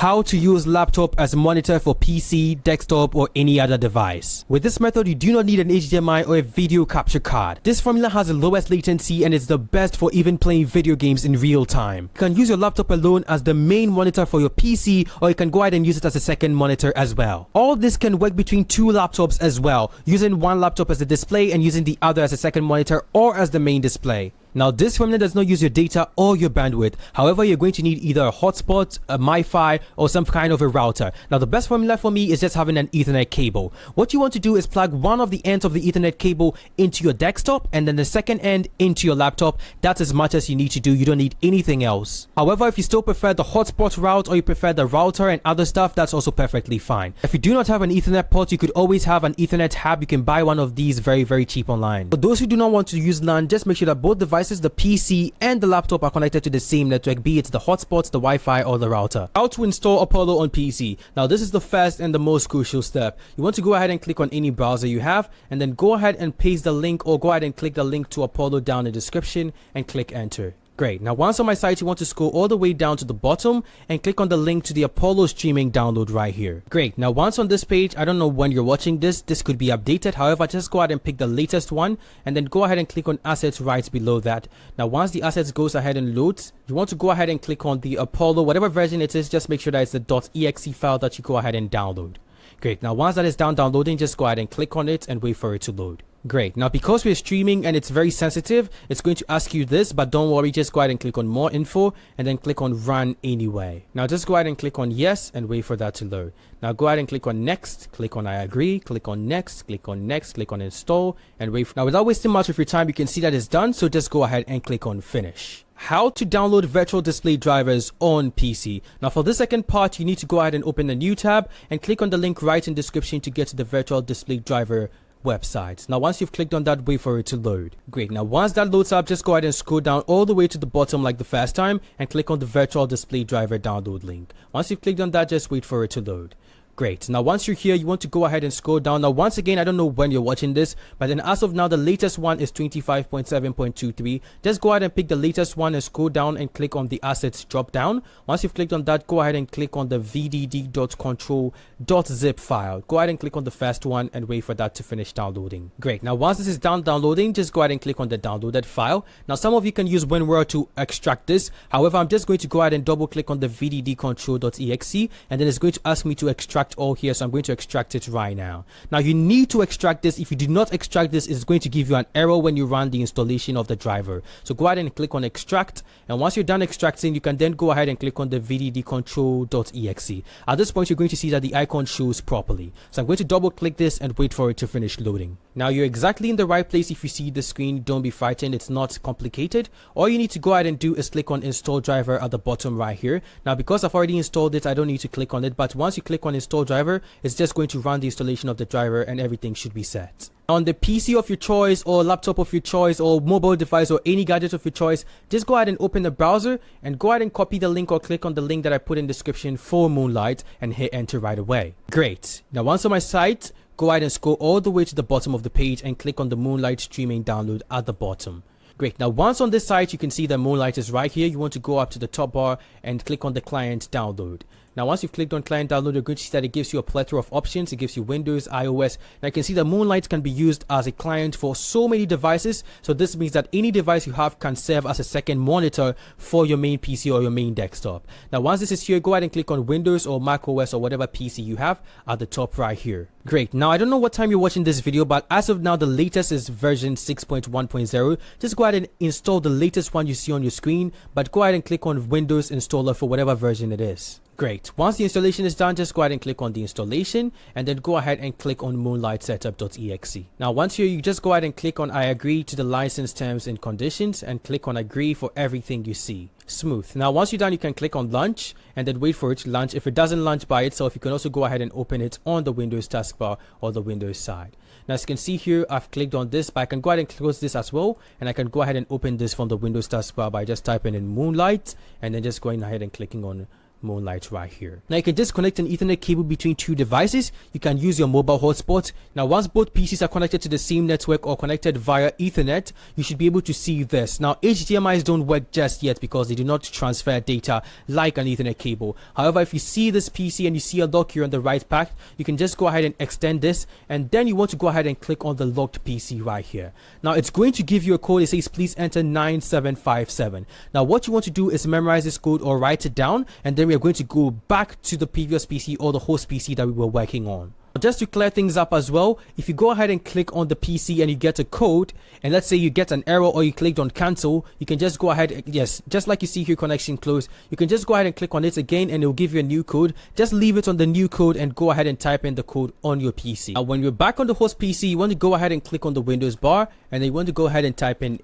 How to use laptop as a monitor for PC, desktop, or any other device. With this method, you do not need an HDMI or a video capture card. This formula has the lowest latency and is the best for even playing video games in real time. You can use your laptop alone as the main monitor for your PC, or you can go ahead and use it as a second monitor as well. All this can work between two laptops as well, using one laptop as the display and using the other as a second monitor or as the main display. Now, this formula does not use your data or your bandwidth. However, you're going to need either a hotspot, a Wi-Fi, or some kind of a router. Now, the best formula for me is just having an Ethernet cable. What you want to do is plug one of the ends of the Ethernet cable into your desktop and then the second end into your laptop. That's as much as you need to do. You don't need anything else. However, if you still prefer the hotspot route or you prefer the router and other stuff, that's also perfectly fine. If you do not have an Ethernet port, you could always have an Ethernet hub. You can buy one of these very cheap online. For those who do not want to use LAN, just make sure that both devices, the PC and the laptop, are connected to the same network, be it the hotspots, the Wi-Fi, or the router. How to install Apollo on PC. Now, this is the first and the most crucial step. You want to go ahead and click on any browser you have, and then go ahead and paste the link, or go ahead and click the link to Apollo down in the description and click enter. Great. Now, once on my site, you want to scroll all the way down to the bottom and click on the link to the Apollo streaming download right here. Great. Now, once on this page, I don't know when you're watching this could be updated. However, just go ahead and pick the latest one and then go ahead and click on assets right below that. Now, once the assets goes ahead and loads, you want to go ahead and click on the Apollo, whatever version it is. Just make sure that it's the .exe file that you go ahead and download. Great. Now, once that is downloading, just go ahead and click on it and wait for it to load. Great. Now, because we're streaming and it's very sensitive, it's going to ask you this, but don't worry, just go ahead and click on more info and then click on run anyway. Now, just go ahead and click on yes and wait for that to load. Now, go ahead and click on next, click on I agree, click on next, click on next, click on install and wait. Now, without wasting much of your time, you can see that it's done. So just go ahead and click on finish. How to download virtual display drivers on PC. Now, for the second part, you need to go ahead and open a new tab and click on the link right in the description to get to the virtual display driver website. Now, once you've clicked on that, wait for it to load. Great. Now, once that loads up, just go ahead and scroll down all the way to the bottom like the first time and click on the virtual display driver download link. Once you've clicked on that, just wait for it to load. Great. Now, once you're here, you want to go ahead and scroll down. Now, once again, I don't know when you're watching this, but then as of now, the latest one is 25.7.23. Just go ahead and pick the latest one and scroll down and click on the assets drop down. Once you've clicked on that, go ahead and click on the vdd.control.zip file. Go ahead and click on the first one and wait for that to finish downloading. Great. Now, once this is downloading, just go ahead and click on the downloaded file. Now, some of you can use WinRAR to extract this. However, I'm just going to go ahead and double click on the vdd.control.exe, and then it's going to ask me to extract all here, so I'm going to extract it right now. Now, you need to extract this. If you do not extract this, it's going to give you an error when you run the installation of the driver. So go ahead and click on extract, and once you're done extracting, you can then go ahead and click on the vdd.control.exe. At this point, you're going to see that the icon shows properly. So I'm going to double click this and wait for it to finish loading. Now, you're exactly in the right place. If you see the screen, don't be frightened. It's not complicated. All you need to go ahead and do is click on install driver at the bottom right here. Now, because I've already installed it, I don't need to click on it, but once you click on install driver, it's just going to run the installation of the driver and everything should be set. On the PC of your choice or laptop of your choice or mobile device or any gadget of your choice, just go ahead and open the browser and go ahead and copy the link or click on the link that I put in the description for Moonlight and hit enter right away. Great. Now, once on my site, go ahead and scroll all the way to the bottom of the page and click on the Moonlight streaming download at the bottom. Great. Now, once on this site, you can see that Moonlight is right here. You want to go up to the top bar and click on the client download. Now, once you've clicked on client download, you're going to see that it gives you a plethora of options. It gives you Windows, iOS. Now, you can see that Moonlight can be used as a client for so many devices. So this means that any device you have can serve as a second monitor for your main PC or your main desktop. Now, once this is here, go ahead and click on Windows or Mac OS or whatever PC you have at the top right here. Great. Now, I don't know what time you're watching this video, but as of now, the latest is version 6.1.0. Just go ahead and install the latest one you see on your screen, but go ahead and click on Windows installer for whatever version it is. Great. Once the installation is done, just go ahead and click on the installation and then go ahead and click on moonlight setup.exe. Now, once here, you just go ahead and click on I agree to the license terms and conditions and click on agree for everything you see. Smooth. Now, once you're done, you can click on launch and then wait for it to launch. If it doesn't launch by itself, you can also go ahead and open it on the Windows taskbar or the Windows side. Now, as you can see here, I've clicked on this, but I can go ahead and close this as well. And I can go ahead and open this from the Windows taskbar by just typing in Moonlight and then just going ahead and clicking on Moonlight right here. Now you can just connect an Ethernet cable between two devices. You can use your mobile hotspot. Now once both PCs are connected to the same network or connected via Ethernet, you should be able to see this. Now HDMIs don't work just yet because they do not transfer data like an Ethernet cable. However, if you see this PC and you see a lock here on the right pack, you can just go ahead and extend this, and then you want to go ahead and click on the locked PC right here. Now it's going to give you a code. It says please enter 9757. Now what you want to do is memorize this code or write it down, and then we are going to go back to the previous PC or the host PC that we were working on. Just to clear things up as well, if you go ahead and click on the PC and you get a code, and let's say you get an error or you clicked on cancel, you can just go ahead, yes, just like you see here, connection closed, you can just go ahead and click on it again and it will give you a new code. Just leave it on the new code and go ahead and type in the code on your PC. Now when you're back on the host PC, you want to go ahead and click on the Windows bar, and then you want to go ahead and type in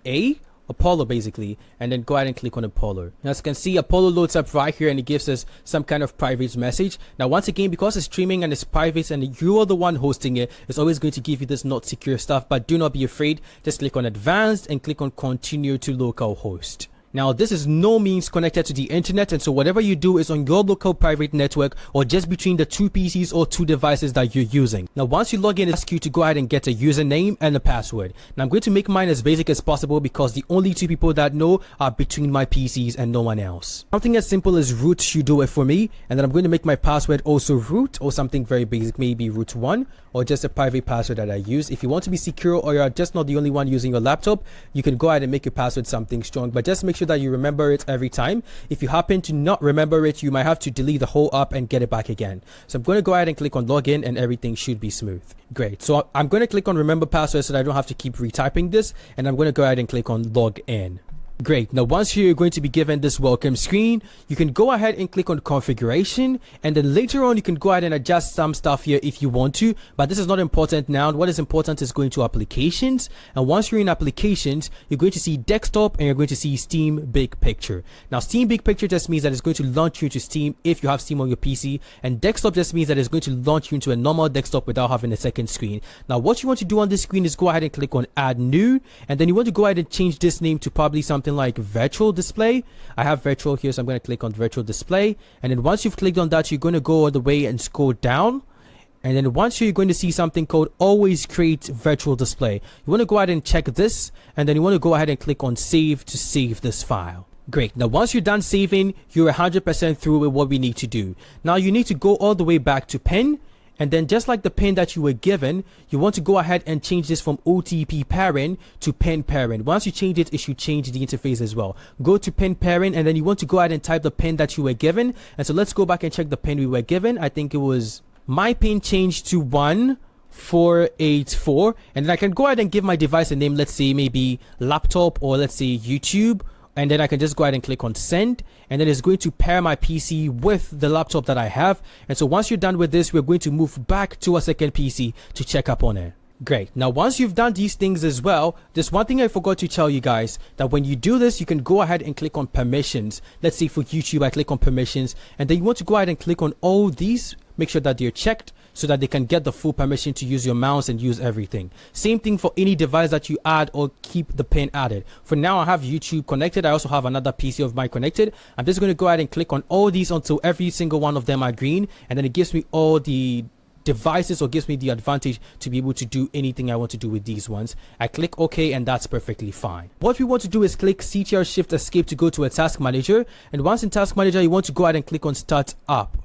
Apollo basically, and then go ahead and click on Apollo. Now as you can see, Apollo loads up right here and it gives us some kind of private message. Now once again, because it's streaming and it's private and you are the one hosting it, it's always going to give you this not secure stuff, but do not be afraid. Just click on advanced and click on continue to localhost. Now this is no means connected to the internet, and so whatever you do is on your local private network or just between the two PCs or two devices that you're using. Now once you log in, it's ask you to go ahead and get a username and a password. Now I'm going to make mine as basic as possible because the only two people that know are between my PCs and no one else. Something as simple as root should do it for me, and then I'm going to make my password also root or something very basic, maybe root1 or just a private password that I use. If you want to be secure or you're just not the only one using your laptop, you can go ahead and make your password something strong, but just make sure that you remember it every time. If you happen to not remember it, you might have to delete the whole app and get it back again. So I'm going to go ahead and click on login and everything should be smooth. Great. So I'm going to click on remember password so that I don't have to keep retyping this, and I'm going to go ahead and click on log in. Great. Now once you're going to be given this welcome screen, you can go ahead and click on configuration, and then later on you can go ahead and adjust some stuff here if you want to, but this is not important now. What is important is going to applications, and once you're in applications, you're going to see desktop and you're going to see Steam Big Picture. Now Steam Big Picture just means that it's going to launch you into Steam if you have Steam on your PC, and desktop just means that it's going to launch you into a normal desktop without having a second screen. Now what you want to do on this screen is go ahead and click on add new, and then you want to go ahead and change this name to probably something like virtual display. I have virtual here, so I'm going to click on virtual display, and then once you've clicked on that, you're going to go all the way and scroll down, and then once you're going to see something called always create virtual display. You want to go ahead and check this, and then you want to go ahead and click on save to save this file. Great. Now once you're done saving, you're 100% through with what we need to do. Now you need to go all the way back to pen, and then just like the pen that you were given, you want to go ahead and change this from OTP parent to pen parent. Once you change it, it should change the interface as well. Go to pen parent, and then you want to go ahead and type the pen that you were given. And so let's go back and check the pen we were given. I think it was my pen changed to 1484, and then I can go ahead and give my device a name. Let's say maybe laptop, or let's say YouTube. And then I can just go ahead and click on send, and then it's going to pair my PC with the laptop that I have. And so once you're done with this, we're going to move back to a second PC to check up on it. Great. Now once you've done these things as well, there's one thing I forgot to tell you guys, that when you do this, you can go ahead and click on permissions. Let's say for YouTube, I click on permissions, and then you want to go ahead and click on all these. Make sure that they're checked so that they can get the full permission to use your mouse and use everything. Same thing for any device that you add or keep the pen added. For now, I have YouTube connected. I also have another PC of mine connected. I'm just going to go ahead and click on all these until every single one of them are green, and then it gives me all the devices, or gives me the advantage to be able to do anything I want to do with these ones. I click OK, and that's perfectly fine. What we want to do is click Ctrl Shift Escape to go to a task manager, and once in task manager, you want to go ahead and click on start up,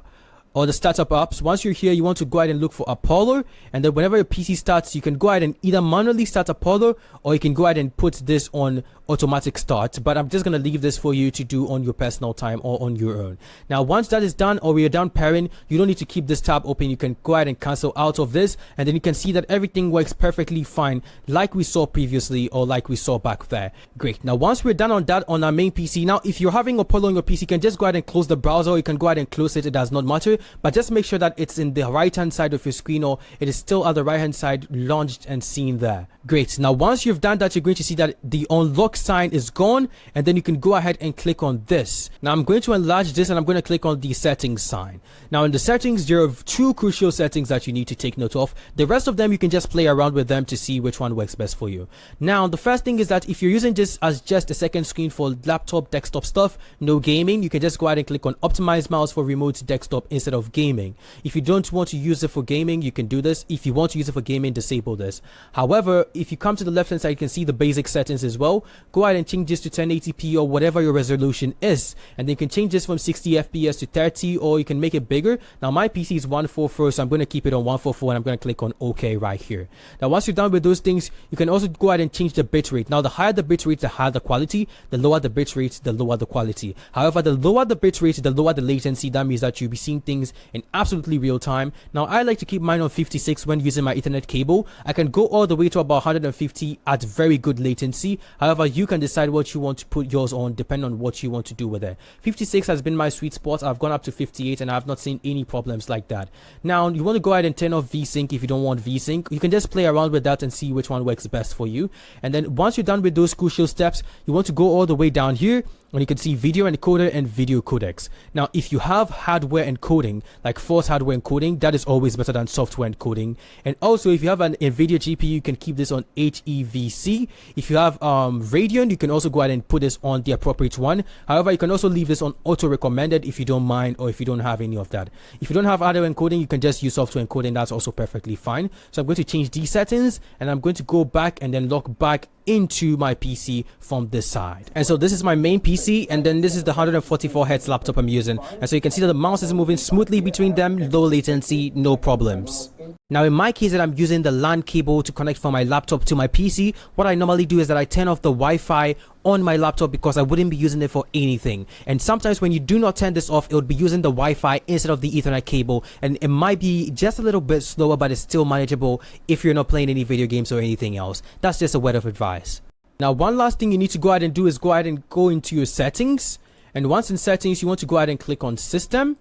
or the startup apps. Once you're here, you want to go ahead and look for Apollo, and then whenever your PC starts, you can go ahead and either manually start Apollo, or you can go ahead and put this on automatic start, but I'm just going to leave this for you to do on your personal time or on your own. Now once that is done, or we are done pairing, you don't need to keep this tab open. You can go ahead and cancel out of this, and then you can see that everything works perfectly fine, like we saw previously, or like we saw back there. Great. Now once we're done on that on our main PC, now if you're having Apollo on your PC, you can just go ahead and close the browser, or you can go ahead and close it. It does not matter. but just make sure that it's in the right hand side of your screen, or it is still at the right hand side launched and seen there. Great. Now once you've done that, you're going to see that the unlock sign is gone, and then you can go ahead and click on this. Now I'm going to enlarge this and I'm going to click on the settings sign. Now in the settings, there are 2 crucial settings that you need to take note of. The rest of them you can just play around with them to see which one works best for you. Now the first thing is that if you're using this as just a second screen for laptop desktop stuff, no gaming, you can just go ahead and click on optimize mouse for remote desktop instead of gaming. If you don't want to use it for gaming, you can do this. If you want to use it for gaming, disable this. However, if you come to the left hand side, you can see the basic settings as well. Go ahead and change this to 1080p or whatever your resolution is, and then you can change this from 60 fps to 30, or you can make it bigger. Now my PC is 144, so I'm going to keep it on 144, and I'm going to click on OK right here. Now once you're done with those things, you can also go ahead and change the bitrate. Now the higher the bitrate, the higher the quality. The lower the bitrate, the lower the quality. However, the lower the bitrate, the lower the latency. That means that you'll be seeing things in absolutely real time. Now I like to keep mine on 56 when using my Ethernet cable. I can go all the way to about 150 at very good latency. However, you can decide what you want to put yours on depending on what you want to do with it. 56 has been my sweet spot. I've gone up to 58 and I've not seen any problems like that. Now you want to go ahead and turn off VSync if you don't want VSync. You can just play around with that and see which one works best for you. And then once you're done with those crucial steps, you want to go all the way down here, and you can see video encoder and video codecs. Now if you have hardware encoding, like force hardware encoding, that is always better than software encoding. And also if you have an NVIDIA GPU, you can keep this on HEVC. If you have Radeon, you can also go ahead and put this on the appropriate one. However, you can also leave this on auto recommended if you don't mind, or if you don't have any of that. If you don't have hardware encoding, you can just use software encoding. That's also perfectly fine. So I'm going to change these settings, and I'm going to go back and then log back into my PC from this side. And so this is my main PC, and then this is the 144 Hz laptop I'm using. And so you can see that the mouse is moving smoothly between them, low latency, no problems. Now in my case, that I'm using the LAN cable to connect from my laptop to my PC, what I normally do is that I turn off the Wi-Fi on my laptop because I wouldn't be using it for anything. And sometimes when you do not turn this off, it would be using the Wi-Fi instead of the Ethernet cable, and it might be just a little bit slower, but it's still manageable if you're not playing any video games or anything else. That's just a word of advice. Now one last thing you need to go ahead and do is go ahead and go into your settings, and once in settings, you want to go ahead and click on system.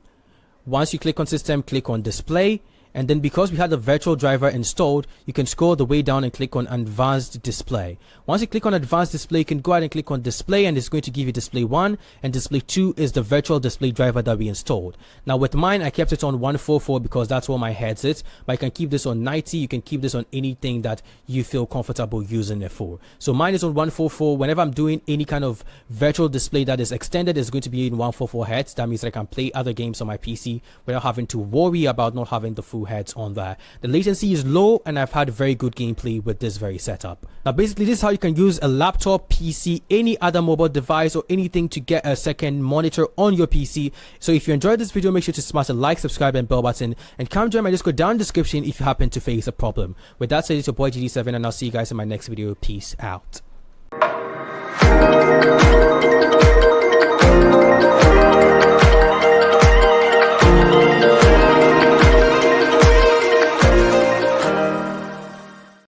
Once you click on system, click on display. And then because we had the virtual driver installed, you can scroll the way down and click on advanced display. Once you click on advanced display, you can go ahead and click on display, and it's going to give you display 1, and display 2 is the virtual display driver that we installed. Now with mine, I kept it on 144 because that's where my head's at, but you can keep this on 90. You can keep this on anything that you feel comfortable using it for. So mine is on 144. Whenever I'm doing any kind of virtual display that is extended, it's going to be in 144 Hz. That means that I can play other games on my PC without having to worry about not having the full heads on there. The latency is low, and I've had very good gameplay with this very setup. Now basically, this is how you can use a laptop, PC, any other mobile device, or anything to get a second monitor on your PC. So if you enjoyed this video, make sure to smash the like, subscribe, and bell button, and come join my Discord down in the description if you happen to face a problem. With that said, it's your boy GD7, and I'll see you guys in my next video. Peace out.